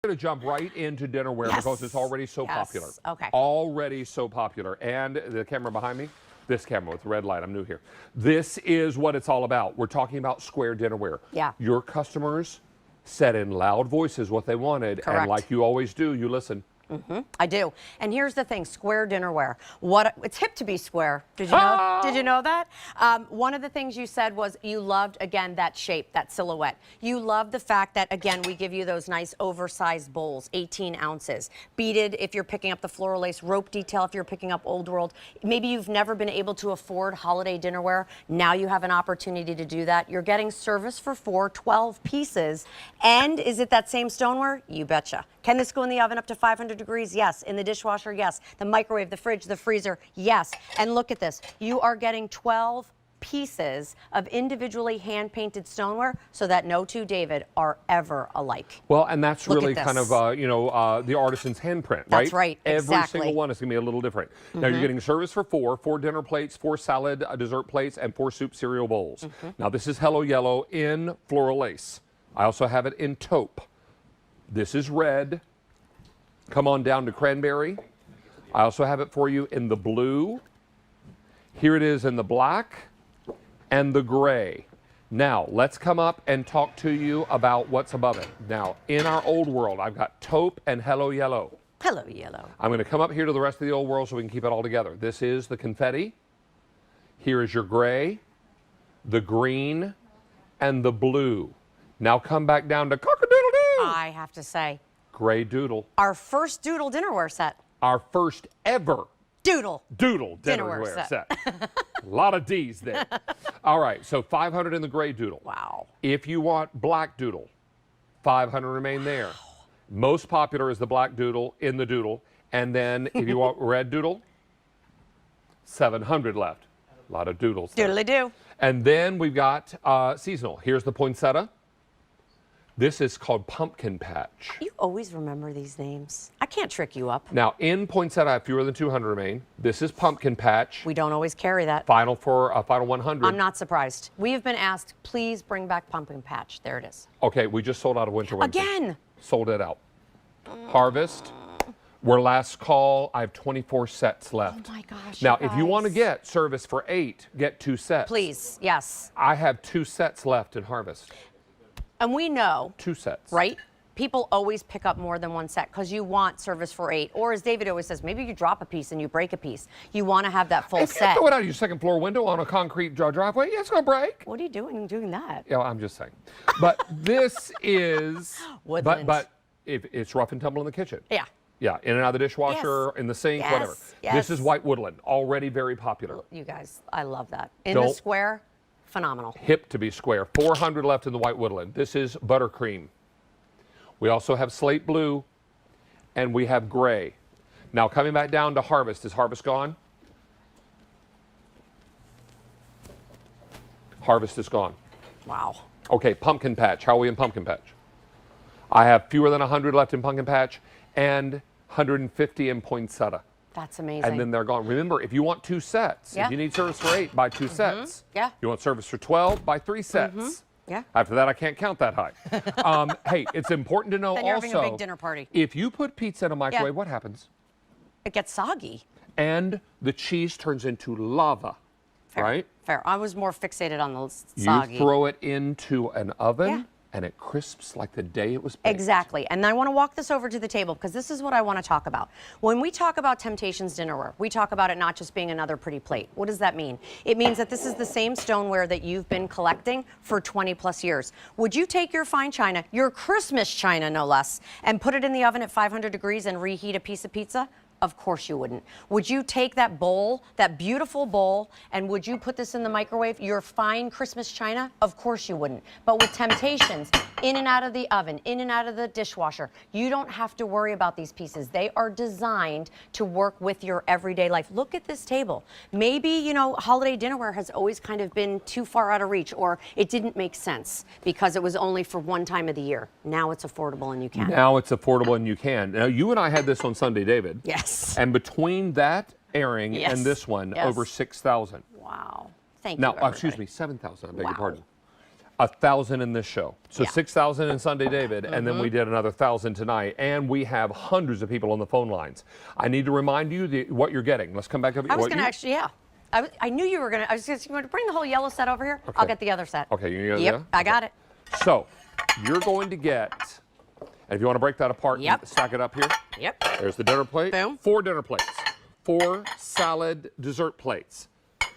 Going to jump right into dinnerware because it's already so popular. Okay. Already so popular. And the camera behind me, this camera with the red light, I'm new here. This is what it's all about. We're talking about square dinnerware. Yeah. Your customers said in loud voices what they wanted. Correct. And like you always do, you listen. I do. And here's the thing, square dinnerware. It's hip to be square. Did you know? Did you know that? One of the things you said was you loved, again, that shape, that silhouette. You love the fact that, again, we give you those nice oversized bowls, 18 ounces. Beaded if you're picking up the floral lace, rope detail if you're picking up Old World. Maybe you've never been able to afford holiday dinnerware. Now you have an opportunity to do that. You're getting service for 12 pieces. And is it that same stoneware? You betcha. Can this go in the oven up to 500 degrees? Yes. In the dishwasher? Yes. The microwave, the fridge, the freezer? Yes. And look at this. You are getting 12 pieces of individually hand-painted stoneware so that no two David are ever alike. Well, and that's really kind of, the artisan's handprint, right? That's right, Every exactly. single one is going to be a little different. Now, you're getting service for four dinner plates, 4 salad dessert plates, and 4 soup cereal bowls. Now, this is Hello Yellow in floral lace. I also have it in taupe. This is red. Come on down to cranberry. I also have it for you in the blue. Here it is in the black and the gray. Now, let's come up and talk to you about what's above it. Now, in our old world, I've got taupe and Hello Yellow. Hello Yellow. I'm going to come up here to the rest of the old world so we can keep it all together. This is the confetti. Here is your gray, the green, and the blue. Now come back down to cock-a-doodle-doo. I have to say. Gray doodle. Our first doodle dinnerware set. Our first ever Doodle dinnerware set. A lot of D's there. All right, so 500 in the gray doodle. Wow. If you want black doodle, 500 remain there. Most popular is the black doodle in the doodle. And then if you want red doodle, 700 left. A lot of doodles there. Doodly-doo. And then we've got seasonal. Here's the poinsettia. This is called Pumpkin Patch. You always remember these names. I can't trick you up. Now, in poinsettia, I have fewer than 200 remain. This is Pumpkin Patch. We don't always carry that. Final for final 100. I'm not surprised. We have been asked, please bring back Pumpkin Patch. There it is. Okay, we just sold out of Winter Wednesday. Again. Sold it out. Harvest. We're last call. I have 24 sets left. Oh my gosh. Now, if you want to get service for 8, get 2 sets. Please, yes. I have 2 sets left in Harvest. And we know. 2 sets. Right? People always pick up more than 1 set because you want service for 8. Or as David always says, maybe you drop a piece and you break a piece. You want to have that full if set. you throw it out of your second floor window on a concrete driveway, it's going to break. What are you doing that? Yeah, I'm just saying. But this is, Woodland. but if it's rough and tumble in the kitchen. Yeah. Yeah, in and out of the dishwasher, in the sink, whatever. Yes. This is white woodland, already very popular. You guys, I love that. In the square, phenomenal. Hip to be square. 400 left in the white woodland. This is buttercream. We also have slate blue, and we have gray. Now coming back down to Harvest. Is Harvest gone? Harvest is gone. Wow. Okay, Pumpkin Patch. How are we in Pumpkin Patch? I have fewer than 100 left in Pumpkin Patch and 150 in poinsettia. That's amazing. And then they're gone. Remember, if you want 2 sets, if you need service for 8, buy 2 sets. Yeah. You want service for 12, buy 3 sets. Yeah. After that, I can't count that high. Hey, it's important to know Then you're also, having a big dinner party. if you put pizza in a microwave, what happens? It gets soggy. And the cheese turns into lava, Fair. right? Fair. I was more fixated on the soggy. You throw it into an oven, and it crisps like the day it was baked. Exactly. And I want to walk this over to the table because this is what I want to talk about. When we talk about Temp-tations dinnerware, we talk about it not just being another pretty plate. What does that mean? It means that this is the same stoneware that you've been collecting for 20 plus years. Would you take your fine china, your Christmas china no less, and put it in the oven at 500 degrees and reheat a piece of pizza? Of course you wouldn't. Would you take that bowl, that beautiful bowl, and would you put this in the microwave, your fine Christmas china? Of course you wouldn't. But with Temp-tations, in and out of the oven, in and out of the dishwasher, you don't have to worry about these pieces. They are designed to work with your everyday life. Look at this table. Maybe, you know, holiday dinnerware has always kind of been too far out of reach, or it didn't make sense because it was only for one time of the year. Now it's affordable and you can. Now it's affordable and you can. Now, you and I had this on Sunday, David. Yes. And between that airing and this one, over 6,000. Wow. Thank now, you, excuse me, 7,000, I beg your pardon. 1,000 in this show. So Yeah. 6,000 in Sunday David, and then we did another 1,000 tonight, and we have hundreds of people on the phone lines. I need to remind you what you're getting. Let's come back up. I was going to actually, yeah. I knew you were going to. I was just going to bring the whole yellow set over here. I'll get the other set. Okay, you got Yep, I got it. So you're going to get, and if you want to break that apart Yep. and stack it up here, Yep. there's the dinner plate. Boom. 4 dinner plates, 4 salad dessert plates,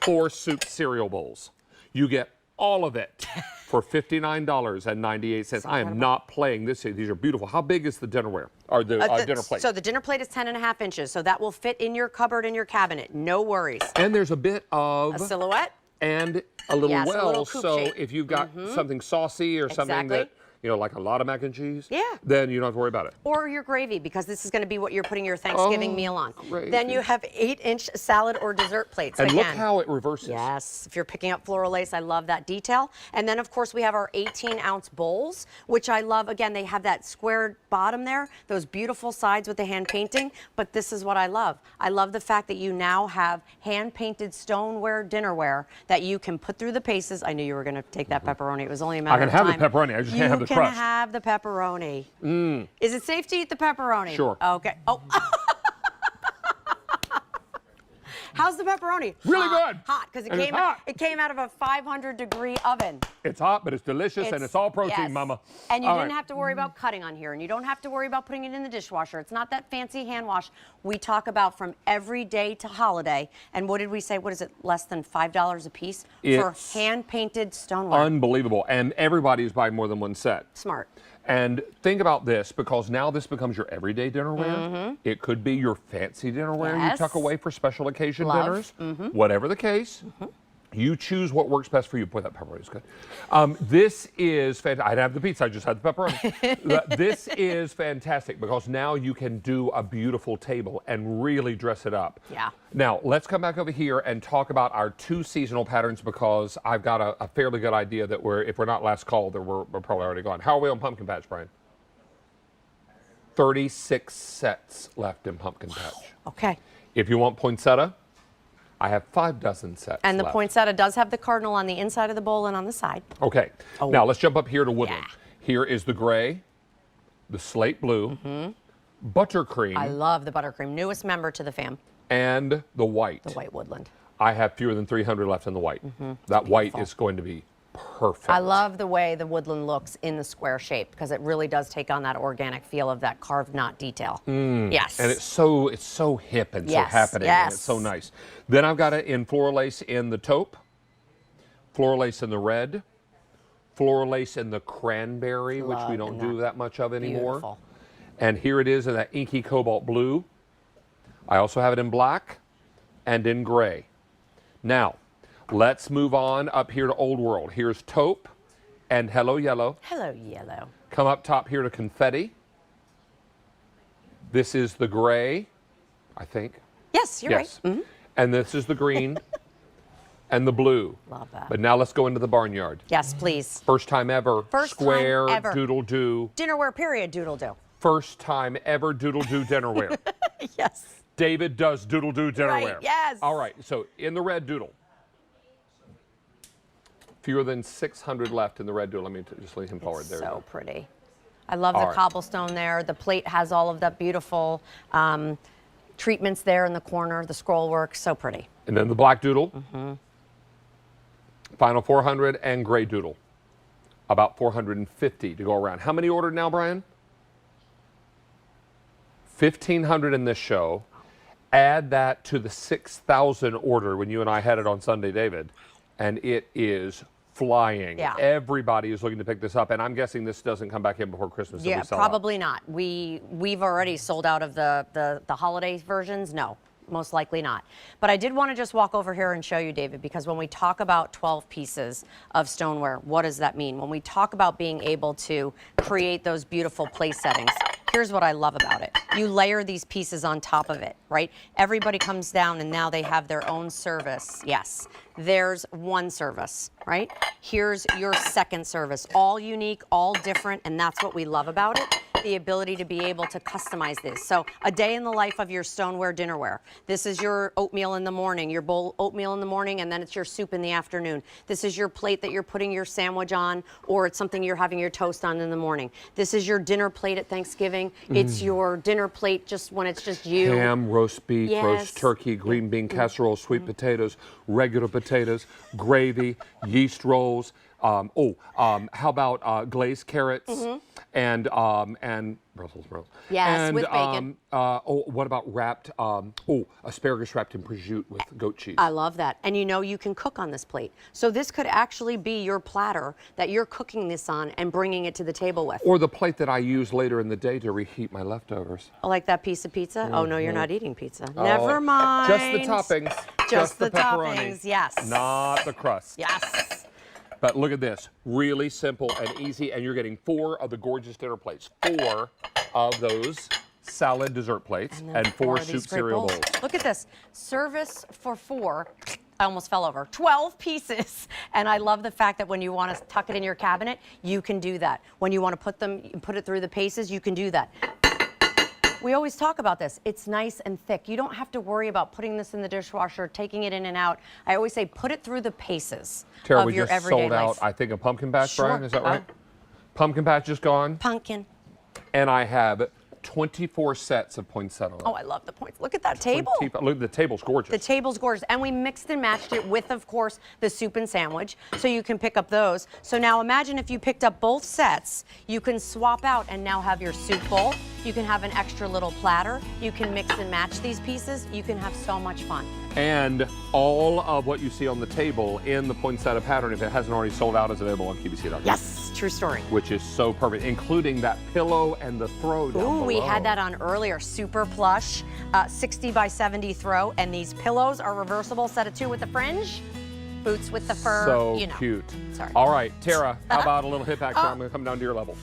4 soup cereal bowls. You get all of it for $59.98. I am not playing this. These are beautiful. How big is the dinnerware or the dinner plate? So the dinner plate is 10.5 inches. So that will fit in your cupboard in your cabinet. No worries. And there's a bit of A silhouette. and a little Yes, a well. little coupe So shape. if you've got something saucy or something Exactly. that, you know, like a lot of mac and cheese, Yeah. then you don't have to worry about it. Or your gravy, because this is going to be what you're putting your Thanksgiving meal on. gravy. Then you have 8-inch salad or dessert plates. And look Again, how it reverses. yes, if you're picking up floral lace, I love that detail. And then, of course, we have our 18-ounce bowls, which I love. Again, they have that squared bottom there, those beautiful sides with the hand painting. But this is what I love. I love the fact that you now have hand-painted stoneware dinnerware that you can put through the paces. I knew you were going to take that pepperoni. It was only a matter of time. I can have the pepperoni. I just can't have the You crust. can have the pepperoni. Is it safe to eat the pepperoni? Sure. Okay. Oh. How's the pepperoni? Really Hot, good. Hot, because And it's hot. it came out of a 500-degree oven. It's hot, but it's delicious, and it's all protein, yes. mama. And you All didn't right. have to worry about cutting on here, and you don't have to worry about putting it in the dishwasher. It's not that fancy hand wash. We talk about from every day to holiday. And what did we say? What is it? Less than $5 a piece It's for hand-painted stoneware. Unbelievable. And everybody is buying more than one set. Smart. And think about this, because now this becomes your everyday dinnerware. It could be your fancy dinnerware you Yes. tuck away for special occasion Love. dinners. Whatever the case, you choose what works best for you. Boy, that pepperoni is good. This is fantastic. I didn't have the pizza, I just had the pepperoni. This is fantastic because now you can do a beautiful table and really dress it up. Yeah. Now, let's come back over here and talk about our 2 seasonal patterns, because I've got a fairly good idea that if we're not last call, then we're probably already gone. How are we on Pumpkin Patch, Brian? 36 sets left in Pumpkin Patch. Okay. If you want poinsettia, I have 5 dozen sets And the left. poinsettia does have the cardinal on the inside of the bowl and on the side. Okay. Oh. Now, let's jump up here to woodland. Yeah. Here is the gray, the slate blue, buttercream, I love the buttercream, newest member to the fam, and the white. the white woodland. I have fewer than 300 left in the white. That white is going to be perfect. I love the way the woodland looks in the square shape, because it really does take on that organic feel of that carved knot detail. Yes. And it's so hip and Yes, so happening, and yes. it's so nice. Then I've got it in floral lace in the taupe, floral lace in the red, floral lace in the cranberry, which we Love don't in do that. that much of anymore. Beautiful. And here it is in that inky cobalt blue. I also have it in black and in gray. Now, let's move on up here to Old World. Here's taupe and hello yellow. Hello, yellow. Come up top here to confetti. This is the gray, I think. Yes, you're Yes. right. And this is the green and the blue. Love that. But now let's go into the barnyard. Yes, please. First time ever, First time square ever. doodle do. Dinnerware, period, doodle do. First time ever doodle do dinnerware. Yes. David does doodle do dinnerware. yes. All right, so in the red doodle, fewer than 600 left in the red doodle. Let me just lean him forward there. So pretty. I love All the right. cobblestone there. The plate has all of that beautiful treatments there in the corner. The scroll work, so pretty. And then the black doodle. Final 400 and gray doodle. About 450 to go around. How many ordered now, Brian? 1,500 in this show. Add that to the 6,000 order when you and I had it on Sunday, David, and it is flying. Yeah. Everybody is looking to pick this up, and I'm guessing this doesn't come back in before Christmas. Yeah, we sell out. probably not. We've already sold out of the holiday versions. No, most likely not. But I did want to just walk over here and show you, David, because when we talk about 12 pieces of stoneware, what does that mean? When we talk about being able to create those beautiful place settings, here's what I love about it. You layer these pieces on top of it, right? Everybody comes down and now they have their own service. Yes, there's one service, right? Here's your second service, all unique, all different, and that's what we love about it. the ability to be able to customize this. So a day in the life of your stoneware dinnerware. This is your oatmeal in the morning, your bowl oatmeal in the morning, and then it's your soup in the afternoon. This is your plate that you're putting your sandwich on, or it's something you're having your toast on in the morning. This is your dinner plate at Thanksgiving. It's your dinner plate just when it's just you. Ham, roast beef, Yes. roast turkey, green bean casserole, sweet potatoes, regular potatoes, gravy, yeast rolls. How about glazed carrots and Brussels sprouts? Yes, with bacon. What about wrapped? Asparagus wrapped in prosciutto with goat cheese. I love that. And you know you can cook on this plate. So this could actually be your platter that you're cooking this on and bringing it to the table with. Or the plate that I use later in the day to reheat my leftovers. Like that piece of pizza? Oh, no, you're not eating pizza. Never mind. Just the toppings. Just the pepperoni. toppings, yes. Not the crust. Yes. But look at this, really simple and easy, and you're getting 4 of the gorgeous dinner plates, 4 of those salad dessert plates, and 4 of these soup great cereal bowls. Look at this, service for 4. I almost fell over. 12 pieces. And I love the fact that when you want to tuck it in your cabinet, you can do that. When you want to put it through the paces, you can do that. We always talk about this. It's nice and thick. You don't have to worry about putting this in the dishwasher, taking it in and out. I always say put it through the paces Tara, of we your just everyday sold life. out, I think, a pumpkin patch, Sure. Brian, is that right? Pumpkin patch is gone, Pumpkin. and I have 24 sets of poinsettia. Oh, I love the points. Look at that table. Look, the table's gorgeous. The table's gorgeous. And we mixed and matched it with, of course, the soup and sandwich. So you can pick up those. So now imagine if you picked up both sets, you can swap out and now have your soup bowl. You can have an extra little platter. You can mix and match these pieces. You can have so much fun. And all of what you see on the table in the poinsettia pattern, if it hasn't already sold out, is available on QVC.com. Yes, true story. Which is so perfect, including that pillow and the throw down below. We had that on earlier. Super plush, 60 by 70 throw. And these pillows are reversible, set of 2 with the fringe. Boots with the fur, So you know. cute. Sorry. All right, Tara, how about a little hip action? I'm going to come down to your level.